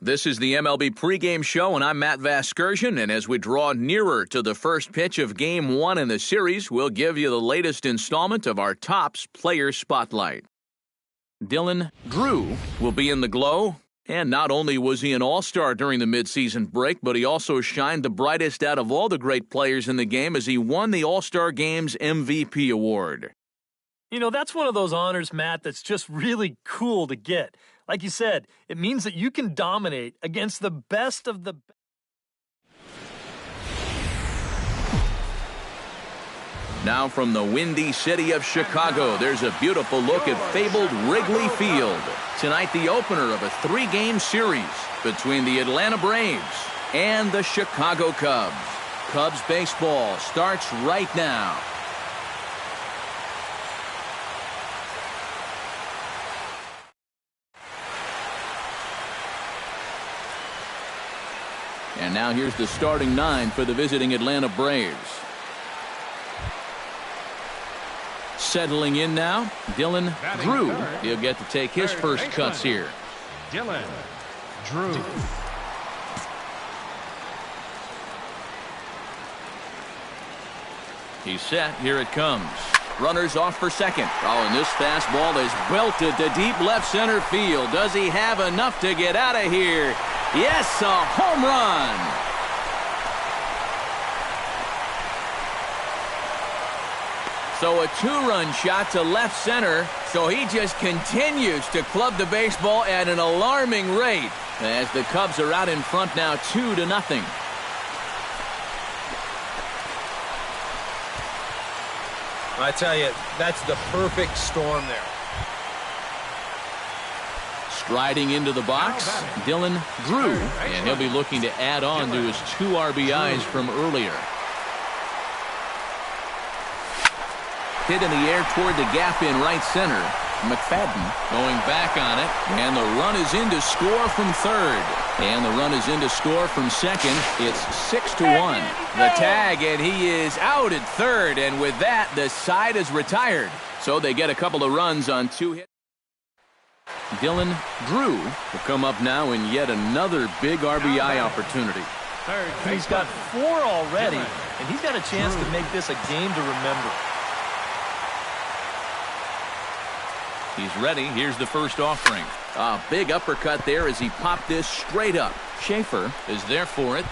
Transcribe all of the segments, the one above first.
This is the MLB pregame show, and I'm Matt Vasgersian, and as we draw nearer to the first pitch of Game 1 in the series, we'll give you the latest installment of our Topps Player Spotlight. Dylan Drew will be in the glow, and not only was he an all-star during the midseason break, but he also shined the brightest out of all the great players in the game as he won the All-Star Game's MVP award. You know, that's one of those honors, Matt, that's just really cool to get. Like you said, it means that you can dominate against the best of the best. Now from the windy city of Chicago, there's a beautiful look at fabled Wrigley Field. Tonight, the opener of a three-game series between the Atlanta Braves and the Chicago Cubs. Cubs baseball starts right now. And now here's the starting nine for the visiting Atlanta Braves. Settling in now, Dylan Drew. He'll get to take his first cuts here. Dylan Drew. He's set. Here it comes. Runners off for second. Oh, and this fastball is belted to deep left center field. Does he have enough to get out of here? Yes, a home run. So a two-run shot to left center. So he just continues to club the baseball at an alarming rate as the Cubs are out in front now 2-0. I tell you, that's the perfect storm there. Striding into the box, Dylan Drew, and he'll be looking to add on to his 2 RBIs from earlier. Hit in the air toward the gap in right center. McFadden going back on it, and the run is in to score from third. And the run is in to score from second. It's 6-1. The tag, and he is out at third, and with that, the side is retired. So they get a couple of runs on 2 hits. Dylan Drew will come up now in yet another big RBI opportunity. He's got 4 already, and he's got a chance to make this a game to remember. He's ready. Here's the first offering. A big uppercut there as he popped this straight up. Schaefer is there for it.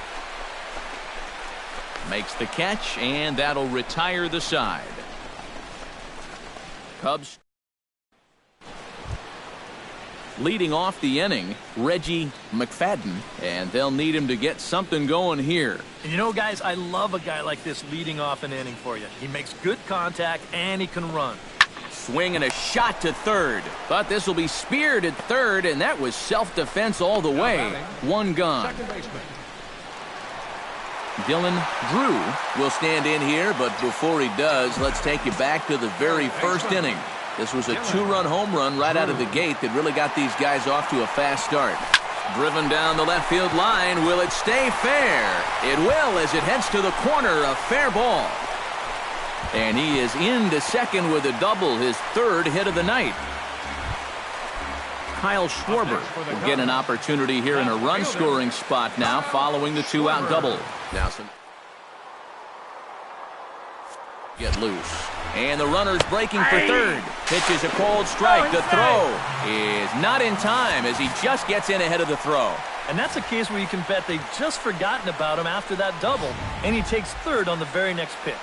Makes the catch, and that'll retire the side. Cubs leading off the inning, Reggie McFadden, and they'll need him to get something going here. You know, guys, I love a guy like this leading off an inning for you. He makes good contact, and he can run. Swing and a shot to third, but this will be speared at third, and that was self-defense all the way. 1 gone. Dylan Drew will stand in here, but before he does, let's take you back to the very first inning. This was a 2-run home run right out of the gate that really got these guys off to a fast start. Driven down the left field line. Will it stay fair? It will as it heads to the corner. A fair ball. And he is into second with a double, his 3rd hit of the night. Kyle Schwarber will get an opportunity here in a run-scoring spot now following the 2-out double. Now some get loose. And the runner's breaking for third. Pitches a cold strike. The throw is not in time as he just gets in ahead of the throw. And that's a case where you can bet they've just forgotten about him after that double, and he takes third on the very next pitch.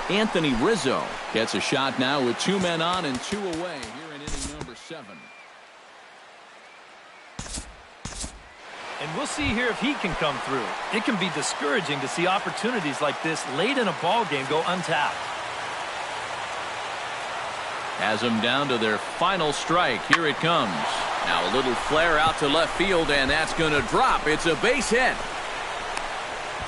Anthony Rizzo gets a shot now with 2 men on and 2 away here in inning number 7. And we'll see here if he can come through. It can be discouraging to see opportunities like this late in a ball game go untapped. Has them down to their final strike. Here it comes. Now a little flare out to left field, and that's going to drop. It's a base hit.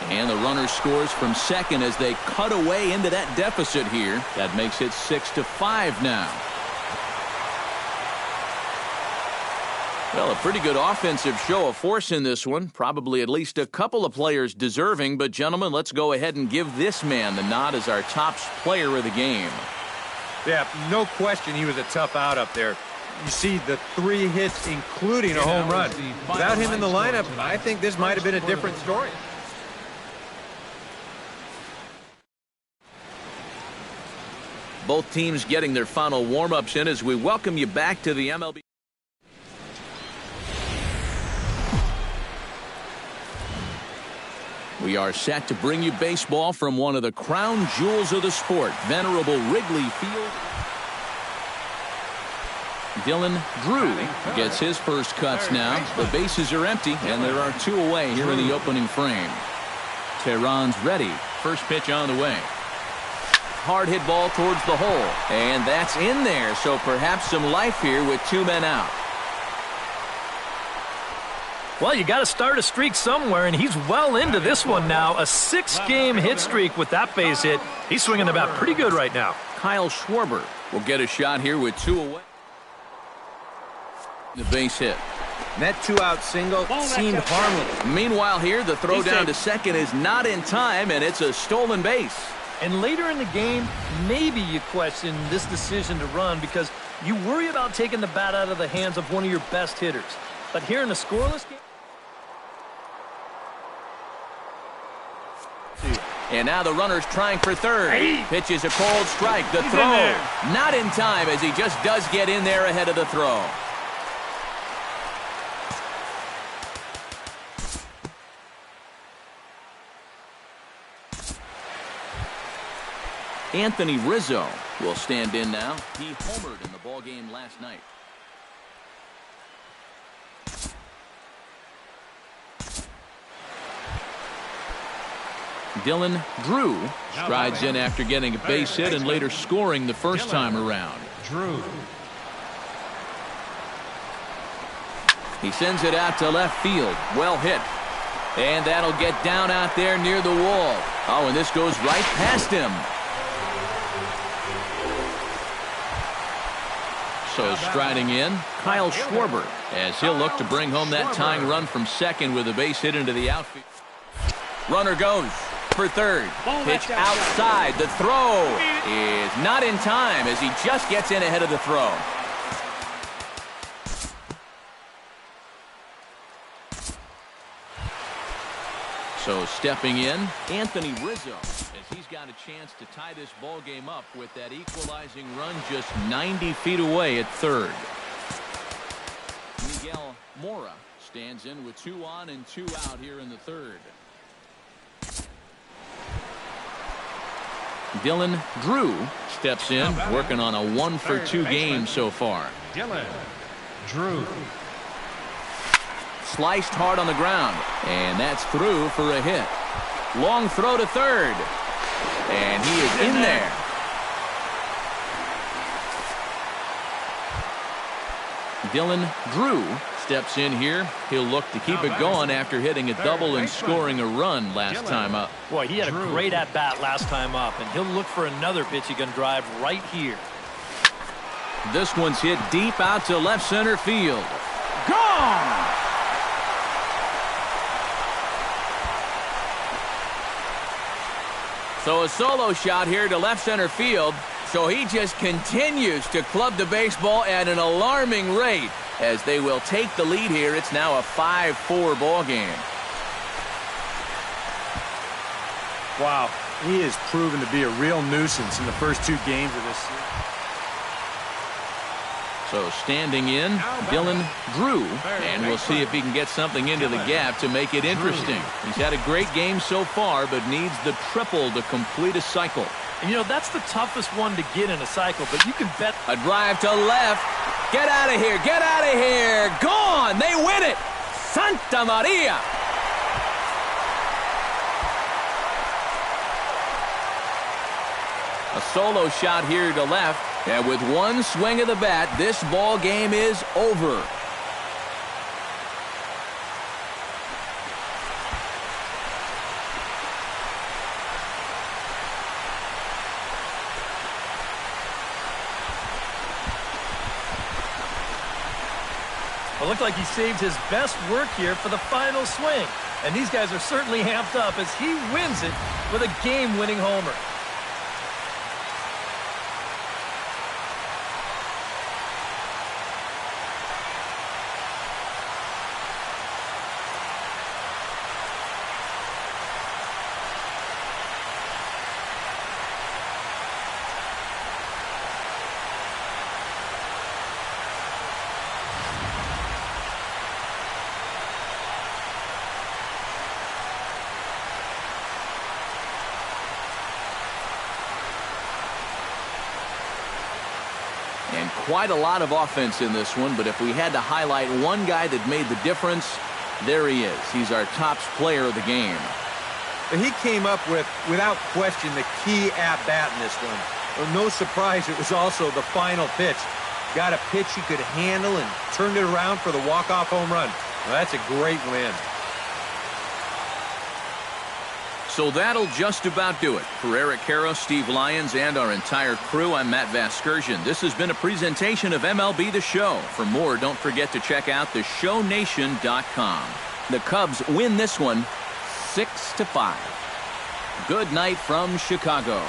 And the runner scores from second as they cut away into that deficit here. That makes it 6-5 now. Well, a pretty good offensive show of force in this one. Probably at least a couple of players deserving. But, gentlemen, let's go ahead and give this man the nod as our top player of the game. Yeah, no question he was a tough out up there. You see the 3 hits, including a home run. Without him in the lineup, I think this might have been a different story. Both teams getting their final warm-ups in as we welcome you back to the MLB. We are set to bring you baseball from one of the crown jewels of the sport, venerable Wrigley Field. Dylan Drew gets his first cuts now. The bases are empty, and there are 2 away here in the opening frame. Tehran's ready. First pitch on the way. Hard hit ball towards the hole, and that's in there, so perhaps some life here with 2 men out. Well, you got to start a streak somewhere, and he's well into this one now. A 6-game hit streak with that base hit. He's swinging the bat pretty good right now. Kyle Schwarber will get a shot here with 2 away. The base hit. That 2-out single seemed harmless. Meanwhile here, the throw down to second is not in time, and it's a stolen base. And later in the game, maybe you question this decision to run because you worry about taking the bat out of the hands of one of your best hitters. But here in a scoreless game... And now the runner's trying for third. Pitches a cold strike. The throw not in time as he just does get in there ahead of the throw. Anthony Rizzo will stand in now. He homered in the ballgame last night. Dylan Drew strides in after getting a base hit and later scoring the first time around. Drew. He sends it out to left field. Well hit. And that'll get down out there near the wall. Oh, and this goes right past him. So striding in, Kyle Schwarber, as he'll look to bring home that tying run from second with a base hit into the outfield. Runner goes for third. Pitch outside. The throw is not in time as he just gets in ahead of the throw. So stepping in, Anthony Rizzo, as he's got a chance to tie this ball game up with that equalizing run just 90 feet away at third. Miguel Mora stands in with 2 on and 2 out here in the third. Dylan Drew steps in, working on a 1-for-2 game so far. Dylan Drew. Sliced hard on the ground, and that's through for a hit. Long throw to third, and he is in there. Dylan Drew steps in here. He'll look to keep it going after hitting a double and scoring a run last time up. Boy, he had a great at-bat last time up, and he'll look for another pitch he can drive right here. This one's hit deep out to left center field. Gone! So a solo shot here to left center field. So he just continues to club the baseball at an alarming rate as they will take the lead here. It's now a 5-4 ball game. Wow, he has proven to be a real nuisance in the first 2 games of this season. So standing in, Dylan Drew, and we'll see if he can get something into the gap to make it interesting. He's had a great game so far, but needs the triple to complete a cycle. And, you know, that's the toughest one to get in a cycle, but you can bet. A drive to left. Get out of here. Get out of here. Gone. They win it. Santa Maria. A solo shot here to left. And with one swing of the bat, this ball game is over. It looked like he saved his best work here for the final swing. And these guys are certainly amped up as he wins it with a game-winning homer. And quite a lot of offense in this one, but if we had to highlight one guy that made the difference, there he is. He's our top player of the game. He came up with, without question, the key at-bat in this one. Well, no surprise, it was also the final pitch. Got a pitch he could handle and turned it around for the walk-off home run. Well, that's a great win. So that'll just about do it. For Eric Caro, Steve Lyons, and our entire crew, I'm Matt Vasgersian. This has been a presentation of MLB The Show. For more, don't forget to check out theshownation.com. The Cubs win this one 6-5. Good night from Chicago.